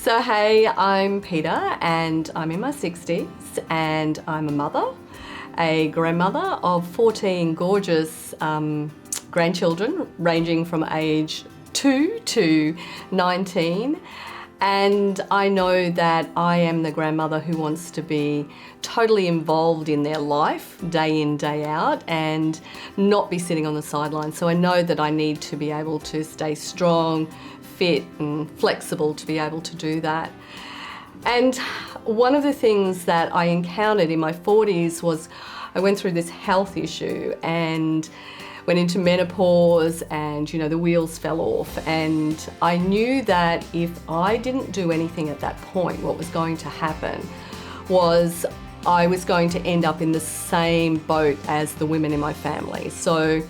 So hey, I'm Peta and I'm in my 60s and I'm a mother, a grandmother of 14 gorgeous grandchildren ranging from age 2 to 19. And I know that I am the grandmother who wants to be totally involved in their life day in, day out and not be sitting on the sidelines. So I know that I need to be able to stay strong, fit and flexible to be able to do that. And one of the things that I encountered in my 40s was I went through this health issue and went into menopause and, the wheels fell off. And I knew that if I didn't do anything at that point, what was going to happen was I was going to end up in the same boat as the women in my family. So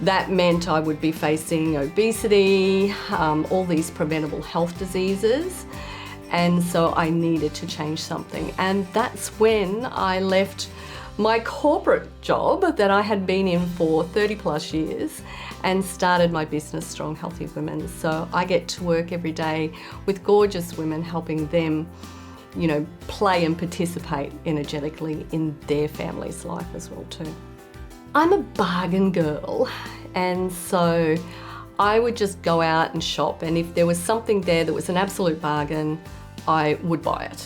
that meant I would be facing obesity, all these preventable health diseases. And so I needed to change something. And that's when I left my corporate job that I had been in for 30 plus years and started my business, Strong Healthy Women. So I get to work every day with gorgeous women, helping them, play and participate energetically in their family's life as well too. I'm a bargain girl, and so I would just go out and shop, and if there was something there that was an absolute bargain, I would buy it.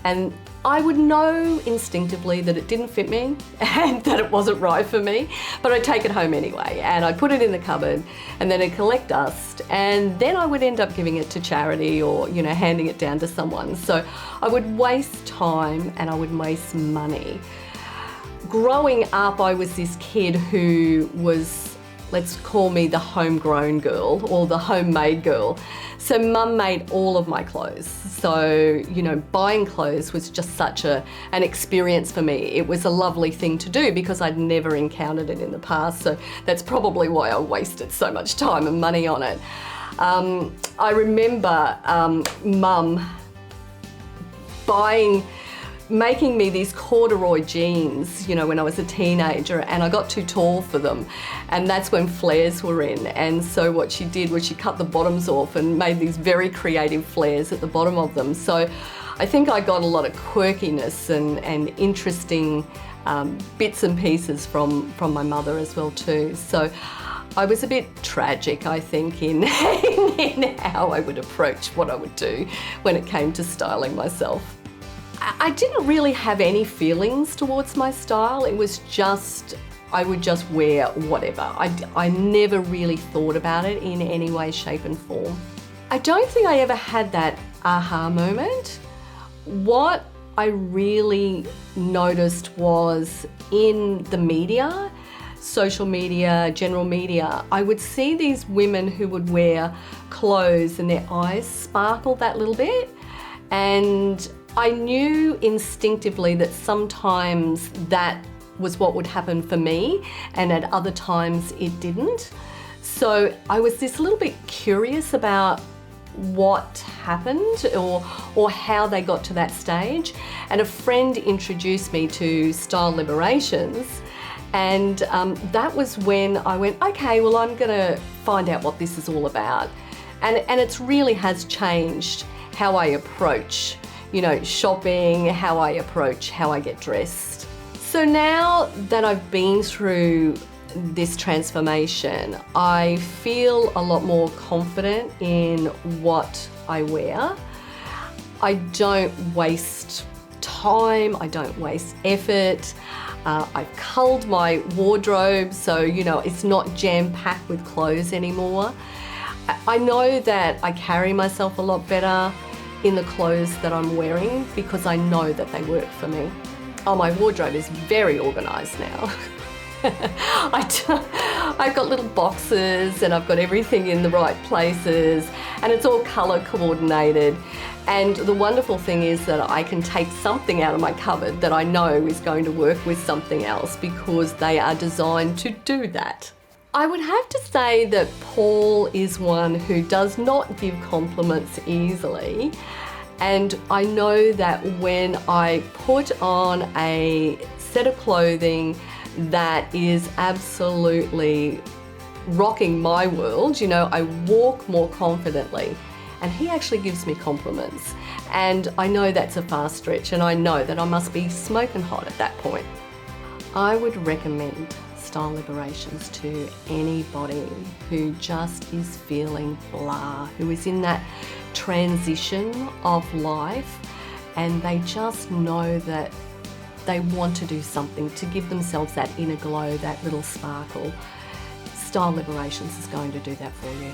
And I would know instinctively that it didn't fit me and that it wasn't right for me, but I'd take it home anyway and I'd put it in the cupboard and then it'd collect dust, and then I would end up giving it to charity or, handing it down to someone. So I would waste time and I would waste money. Growing up, I was this kid who was, let's call me the homegrown girl or the homemade girl. So mum made all of my clothes. So, buying clothes was just such an experience for me. It was a lovely thing to do because I'd never encountered it in the past. So that's probably why I wasted so much time and money on it. I remember mum making me these corduroy jeans, when I was a teenager, and I got too tall for them. And that's when flares were in. And so what she did was she cut the bottoms off and made these very creative flares at the bottom of them. So I think I got a lot of quirkiness and interesting bits and pieces from my mother as well too. So I was a bit tragic, I think, in how I would approach what I would do when it came to styling myself. I didn't really have any feelings towards my style. It was just, I would just wear whatever. I never really thought about it in any way, shape and form. I don't think I ever had that aha moment. What I really noticed was in the media, social media, general media, I would see these women who would wear clothes and their eyes sparkle that little bit. And I knew instinctively that sometimes that was what would happen for me, and at other times it didn't. So I was just a little bit curious about what happened or how they got to that stage. And a friend introduced me to Style Liberations, and that was when I went, okay, well, I'm gonna find out what this is all about. And it really has changed how I approach shopping, how I approach how I get dressed. So now that I've been through this transformation, I feel a lot more confident in what I wear. I don't waste time, I don't waste effort. I've culled my wardrobe, so it's not jam-packed with clothes anymore. I know that I carry myself a lot better in the clothes that I'm wearing because I know that they work for me. Oh, my wardrobe is very organised now. I've got little boxes and I've got everything in the right places and it's all colour coordinated. And the wonderful thing is that I can take something out of my cupboard that I know is going to work with something else because they are designed to do that. I would have to say that Paul is one who does not give compliments easily, and I know that when I put on a set of clothing that is absolutely rocking my world, I walk more confidently and he actually gives me compliments. And I know that's a far stretch, and I know that I must be smoking hot at that point. I would recommend Style Liberations to anybody who just is feeling blah, who is in that transition of life and they just know that they want to do something to give themselves that inner glow, that little sparkle. Style Liberations is going to do that for you.